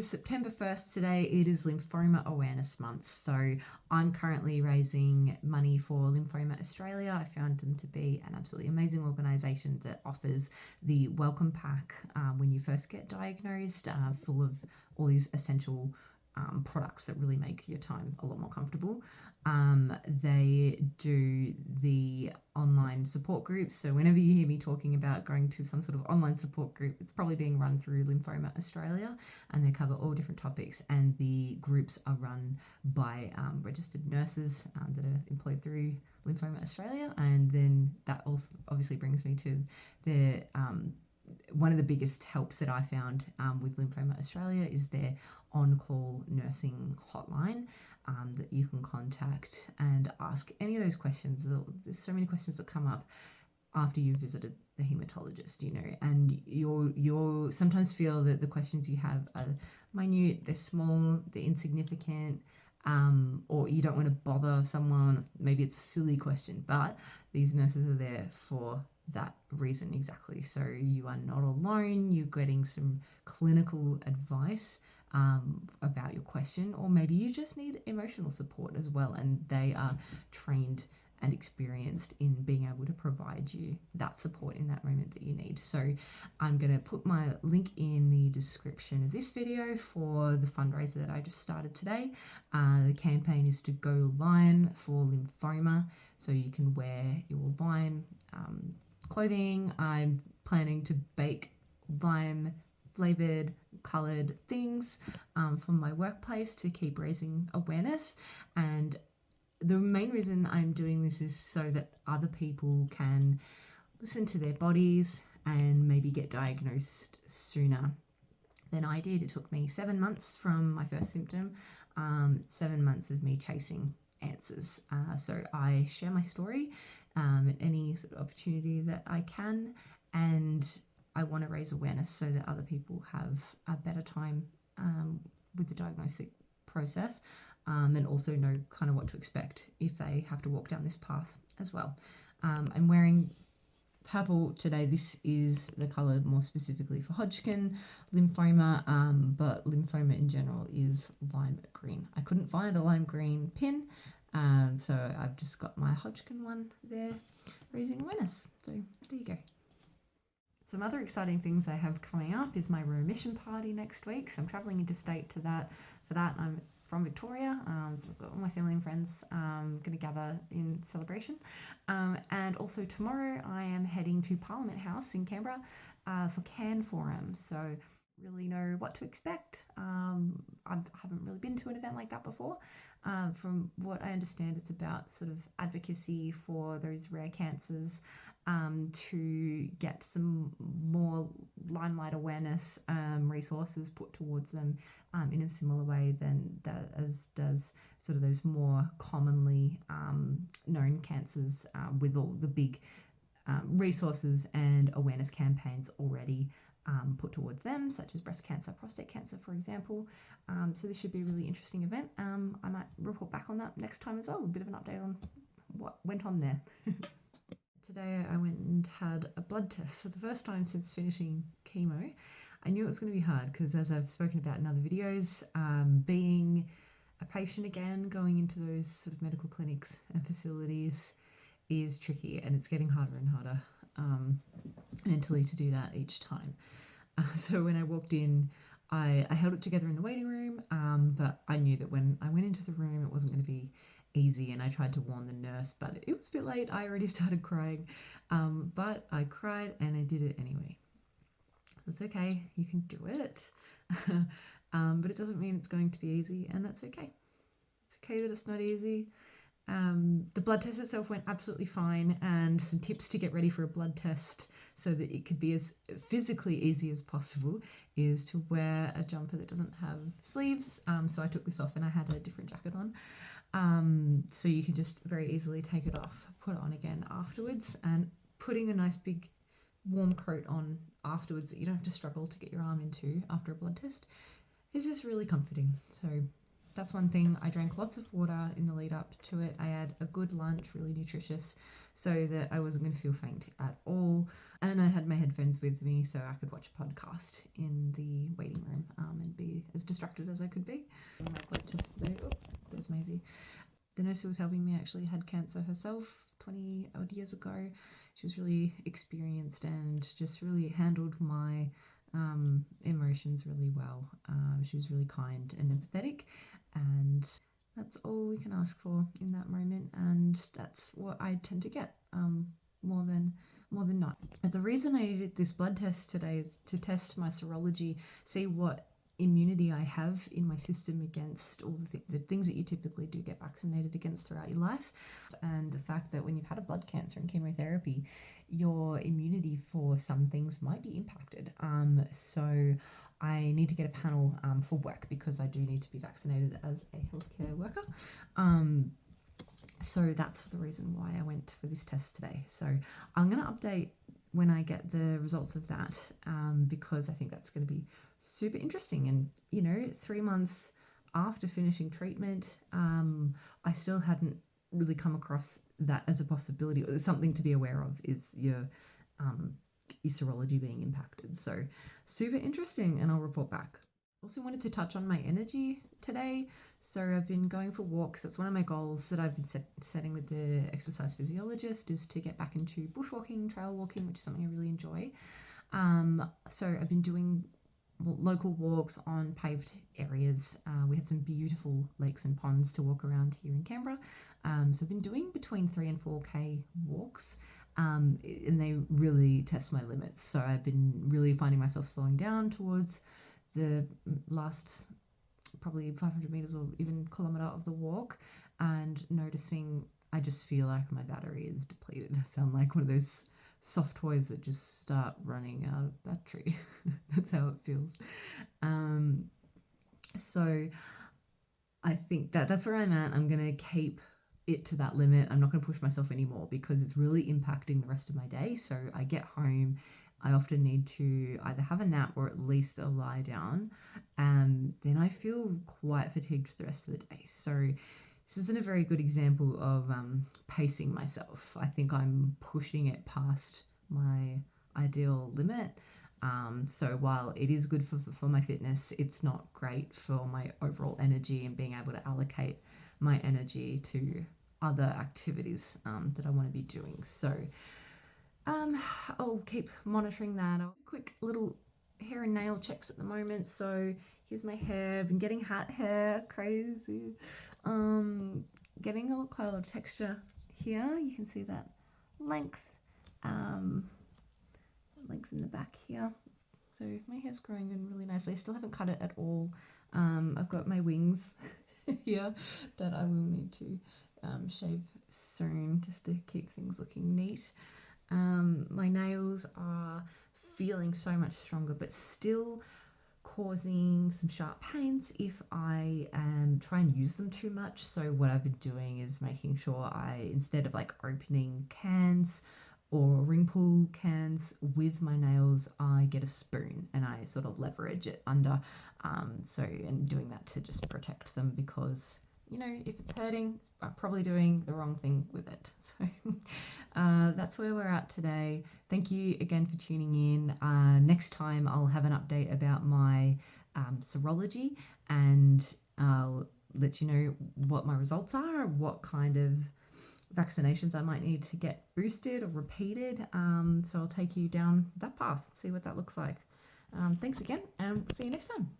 September 1st today. It is Lymphoma Awareness Month. So I'm currently raising money for Lymphoma Australia. I found them to be an absolutely amazing organisation that offers the welcome pack when you first get diagnosed, full of all these essential products that really make your time a lot more comfortable. They do the online support groups. So whenever you hear me talking about going to some sort of online support group, it's probably being run through Lymphoma Australia, and they cover all different topics, and the groups are run by registered nurses that are employed through Lymphoma Australia. And then that also obviously brings me to the one of the biggest helps that I found with Lymphoma Australia is their on-call nursing hotline that you can contact and ask any of those questions. There's so many questions that come up after you've visited the hematologist, and you'll sometimes feel that the questions you have are minute, they're small, they're insignificant, or you don't want to bother someone. Maybe it's a silly question, but these nurses are there for that reason exactly. So you are not alone. You're getting some clinical advice about your question, or maybe you just need emotional support as well, and they are trained and experienced in being able to provide you that support in that moment that you need. So I'm going to put my link in the description of this video for the fundraiser that I just started today. The campaign is to go Lyme for lymphoma, so you can wear your Lyme clothing. I'm planning to bake Lyme flavored, coloured things from my workplace to keep raising awareness. And the main reason I'm doing this is so that other people can listen to their bodies and maybe get diagnosed sooner than I did. It took me 7 months from my first symptom, 7 months of me chasing answers. So I share my story at any sort of opportunity that I can, and I want to raise awareness so that other people have a better time with the diagnostic process, and also know kind of what to expect if they have to walk down this path as well. I'm wearing purple today. This is the colour more specifically for Hodgkin lymphoma, but lymphoma in general is lime green. I couldn't find a lime green pin, so I've just got my Hodgkin one there, raising awareness. So there you go. Some other exciting things I have coming up is my remission party next week. So I'm travelling interstate for that. I'm from Victoria, so I've got all my family and friends going to gather in celebration. And also tomorrow I am heading to Parliament House in Canberra for CAN Forum. So really know what to expect. I haven't really been to an event like that before. From what I understand, it's about sort of advocacy for those rare cancers, to get some more limelight awareness resources put towards them in a similar way than that as does sort of those more commonly known cancers, with all the big resources and awareness campaigns already put towards them, such as breast cancer, prostate cancer, for example. So this should be a really interesting event. I might report back on that next time as well, a bit of an update on what went on there. Today I went and had a blood test for the first time since finishing chemo. I knew it was going to be hard because, as I've spoken about in other videos, being a patient again, going into those sort of medical clinics and facilities is tricky, and it's getting harder and harder mentally to do that each time. So when I walked in, I held it together in the waiting room, but I knew that when I went into the room it wasn't going to be easy, and I tried to warn the nurse, but it was a bit late. I already started crying, but I cried and I did it anyway. It's okay, you can do it. But it doesn't mean it's going to be easy, and that's okay. It's okay that it's not easy. The blood test itself went absolutely fine, and some tips to get ready for a blood test so that it could be as physically easy as possible is to wear a jumper that doesn't have sleeves. So I took this off and I had a different jacket on. So you can just very easily take it off, put it on again afterwards, and putting a nice big warm coat on afterwards that you don't have to struggle to get your arm into after a blood test is just really comforting. So that's one thing. I drank lots of water in the lead up to it. I had a good lunch, really nutritious, so that I wasn't going to feel faint at all. And and I had my headphones with me so I could watch a podcast in the waiting room and be as distracted as I could be. My blood test today. Oops, there's Maisie. The nurse who was helping me actually had cancer herself 20 odd years ago. She was really experienced and just really handled my emotions really well. She was really kind and empathetic, and that's all we can ask for in that moment, and that's what I tend to get more than not. And the reason I did this blood test today is to test my serology, see what immunity I have in my system against all the things that you typically do get vaccinated against throughout your life, and the fact that when you've had a blood cancer and chemotherapy, your immunity for some things might be impacted. So I need to get a panel for work because I do need to be vaccinated as a healthcare worker. So that's the reason why I went for this test today. So I'm going to update when I get the results of that because I think that's going to be super interesting. And, you know, 3 months after finishing treatment, I still hadn't really come across that as a possibility, or something to be aware of is your serology being impacted. So super interesting, and I'll report back. Also wanted to touch on my energy today. So I've been going for walks. That's one of my goals that I've been setting with the exercise physiologist, is to get back into bushwalking, trail walking, which is something I really enjoy. So I've been doing local walks on paved areas. We have some beautiful lakes and ponds to walk around here in Canberra. So I've been doing between 3 and 4K walks, and they really test my limits. So I've been really finding myself slowing down towards the last probably 500 meters or even kilometer of the walk, and noticing I just feel like my battery is depleted. I sound like one of those soft toys that just start running out of battery. That's how it feels. So I think that's where I'm at. I'm going to keep it to that limit. I'm not going to push myself anymore because it's really impacting the rest of my day. So I get home, I often need to either have a nap or at least a lie down. Then I feel quite fatigued for the rest of the day. So this isn't a very good example of pacing myself. I think I'm pushing it past my ideal limit. So while it is good for my fitness, it's not great for my overall energy and being able to allocate my energy to other activities that I want to be doing. So I'll keep monitoring that. Quick little hair and nail checks at the moment. So here's my hair. I've been getting hat hair, crazy. Getting quite a lot of texture here. You can see that length in the back here. So my hair's growing in really nicely. I still haven't cut it at all. I've got my wings here that I will need to shave soon just to keep things looking neat. My nails are feeling so much stronger, but still causing some sharp pains if I try and use them too much. So what I've been doing is making sure instead of like opening cans or ring pull cans with my nails, I get a spoon and I sort of leverage it under. And doing that to just protect them, because you know, if it's hurting, I'm probably doing the wrong thing with it. So that's where we're at today. Thank you again for tuning in. Next time I'll have an update about my serology, and I'll let you know what my results are, what kind of vaccinations I might need to get boosted or repeated. So I'll take you down that path, see what that looks like. Thanks again, and see you next time.